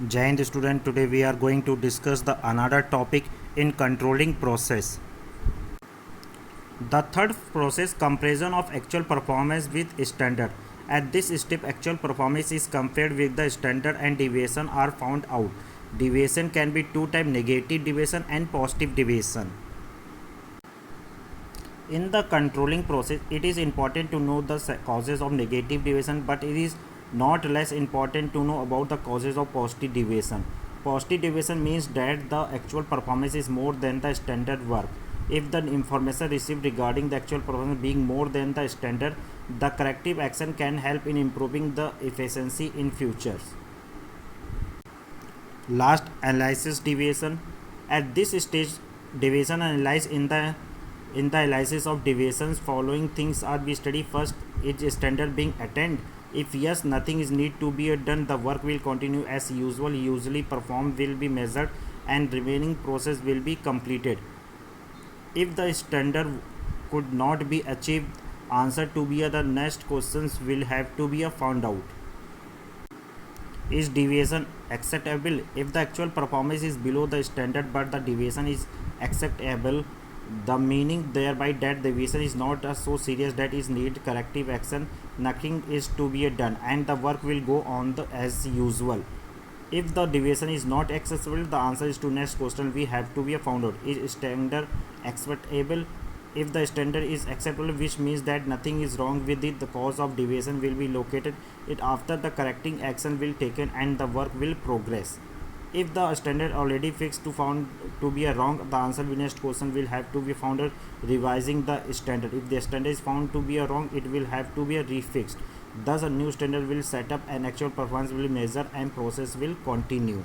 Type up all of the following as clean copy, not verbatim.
Jai Hind student, today we are going to discuss the another topic in controlling process. The third process comparison of actual performance with standard. At this step actual performance is compared with the standard and deviation are found out. Deviation can be two types, negative deviation and positive deviation. In the controlling process, it is important to know the causes of negative deviation, but it is not less important to know about the causes of positive deviation. Positive deviation means that the actual performance is more than the standard work. If the information received regarding the actual performance being more than the standard, the corrective action can help in improving the efficiency in futures. Last, analysis deviation. At this stage, deviation analyzed in the analysis of deviations, following things are be studied. First, is standard being attained? If yes, nothing is need to be done. The work will continue as usual. Usually performed will be measured and remaining process will be completed. If the standard could not be achieved, answer to be the next questions will have to be found out. Is deviation acceptable? If the actual performance is below the standard but the deviation is acceptable, the meaning thereby that deviation is not so serious that is need corrective action. Nothing is to be done and the work will go on as usual. If the deviation is not acceptable, the answer is to next question we have to be found out. Is standard acceptable? If the standard is acceptable, which means that nothing is wrong with it, the cause of deviation will be located it after the correcting action will taken and the work will progress. If the standard already fixed to found to be a wrong, the answer in next question will have to be found out revising the standard. If the standard is found to be a wrong, it will have to be a refixed. Thus a new standard will set up and actual performance will measure and process will continue.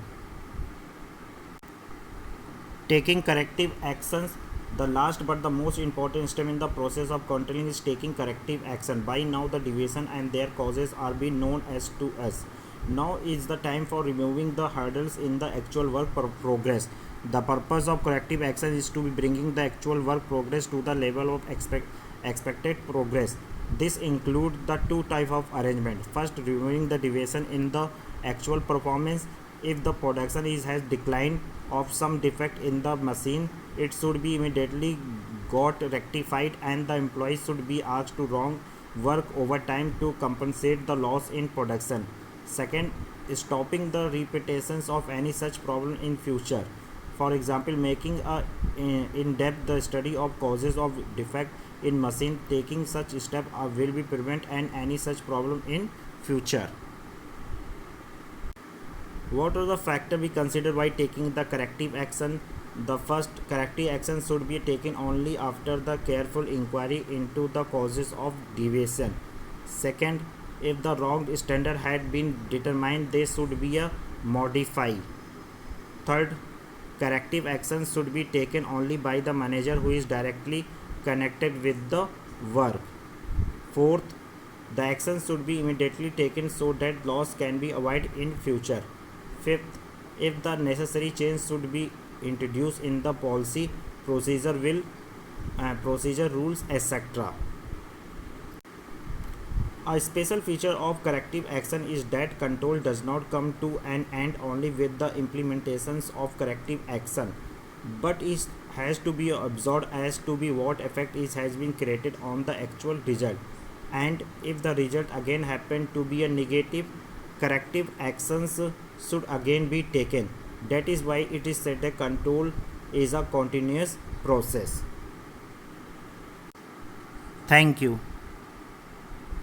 Taking corrective actions. The last but the most important step in the process of controlling is taking corrective action. By now the deviation and their causes are being known as to us. Now is the time for removing the hurdles in the actual work progress. The purpose of corrective action is to be bringing the actual work progress to the level of expected progress. This includes the two types of arrangement. First, removing the deviation in the actual performance. If the production has declined of some defect in the machine, it should be immediately got rectified and the employees should be asked to wrong work overtime to compensate the loss in production. Second, stopping the repetitions of any such problem in future. For example, making a in-depth study of causes of defect in machine. Taking such step will be prevent and any such problem in future. What are the factors we consider by taking the corrective action? The first, corrective action should be taken only after the careful inquiry into the causes of deviation. Second, if the wrong standard had been determined, they should be a modify. Third, corrective action should be taken only by the manager who is directly connected with the work. Fourth, the action should be immediately taken so that loss can be avoided in future. Fifth, if the necessary change should be introduced in the policy, procedure rules, etc. A special feature of corrective action is that control does not come to an end only with the implementations of corrective action, but it has to be observed as to be what effect it has been created on the actual result. And if the result again happen to be a negative, corrective actions should again be taken. That is why it is said that control is a continuous process. Thank you.